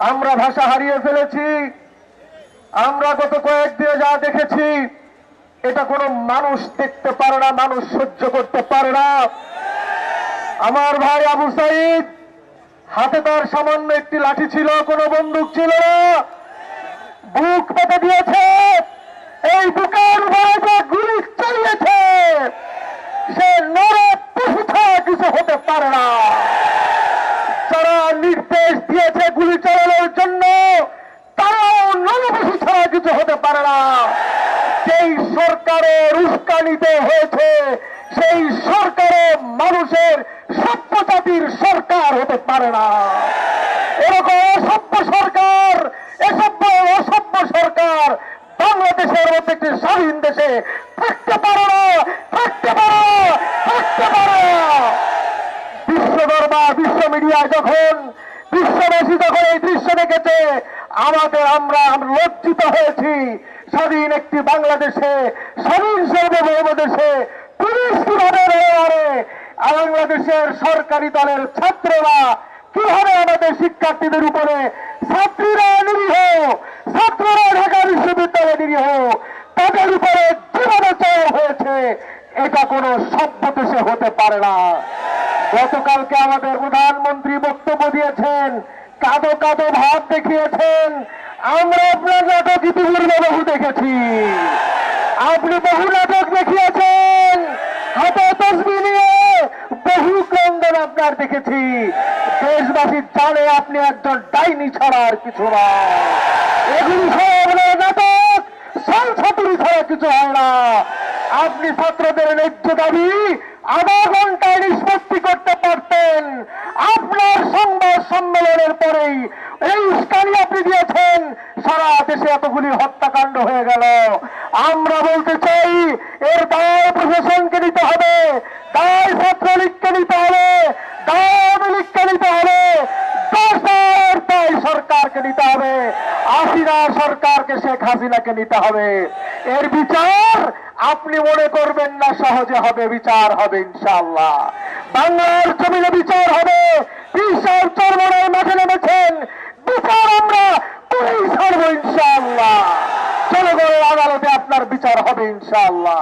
আমরা ভাষা হারিয়ে ফেলেছি। আমরা গত কয়েকদিনে যা দেখেছি এটা কোনো মানুষ দেখতে পারে না, মানুষ সহ্য করতে পারে না। আমার ভাই আবু সাইদ হাতে তার সামান্য একটি লাঠি ছিল, কোনো বন্দুক ছিল না, বুক পেতে দিয়েছে। এই বুকের উপরে গুলি চালিয়েছে, সে নরে পশু ছাড়া কিছু হতে পারে না। যারা নির্দেশ দিয়েছে গুলি চালানোর জন্য তারাও নরপশু ছাড়া কিছু হতে পারে না। যেই সরকারের উস্কানিতে হয়েছে সেই সরকারে মানুষের সভ্য জাতির সরকার হতে পারে না। এরকম অসভ্য সরকার, অসভ্য সরকার বাংলাদেশের মধ্যে একটি স্বাধীন দেশে থাকতে পারে না, থাকতে পারে না, থাকতে পারে না। বিশ্ব দরবার, বিশ্ব মিডিয়া যখন, বিশ্ববাসী যখন এই দৃশ্য দেখেছে, আমরা লজ্জিত হয়েছি। স্বাধীন একটি বাংলাদেশে, স্বাধীন সার্বভৌম দেশে পুলিশ কিভাবে বাংলাদেশের সরকারি দলের ছাত্ররা কিভাবে আমাদের শিক্ষার্থীদের উপরে, ছাত্রীরা নিরীহ, ছাত্ররা ঢাকা বিশ্ববিদ্যালয়ে নিরীহ, তাদের উপরে যেভাবে চাওয়া হয়েছে এটা কোনো সভ্য দেশে হতে পারে না। গতকালকে আমাদের প্রধানমন্ত্রী বক্তব্য দিয়েছেন, কাঁদো কাঁদো ভাব দেখিয়েছেন। আমরা আপনার নাটক ইতিপূর্বে বহু দেখেছি, আপনি বহু নাটক দেখিয়েছেন, হাতে তসবি নিয়ে বহু ক্রন্দন আপনার দেখেছি। দেশবাসী জানে আপনি একজন ডাইনি ছাড়া আর কিছু না। এগুলি সব নাটক, ছাত্রী ছাড়া কিছু হয় না। আপনি ছাত্রদের ন্যায্য দাবি আধা ঘন্টায় নিষ্পত্তি করতে পারতেন। আপনার সংবাদ সম্মেলনের পরেই এই উস্কানি আপনি দিয়েছেন, সারা দেশে এতগুলি হত্যাকাণ্ড হয়ে গেল। আমরা বলতে চাই এর দায় প্রশাসনকে নিতে হবে, দায় ছাত্রলীগকে নিতে হবে, দায় আওয়ামী লীগকে নিতে হবে, দায় সরকারকে নিতে হবে, হাসিনা সরকারকে, শেখ হাসিনাকে নিতে হবে। এর বিচার আপনি মনে করবেন না সহজে হবে, বিচার হবে ইনশাআল্লাহ। বাংলার জমিনে বিচার হবে। বিশাল চরমনায় মাঠে নেমেছেন, বিচার আমরা করেই ছাড়বো ইনশাআল্লাহ। জনগণের আদালতে আপনার বিচার হবে ইনশাআল্লাহ।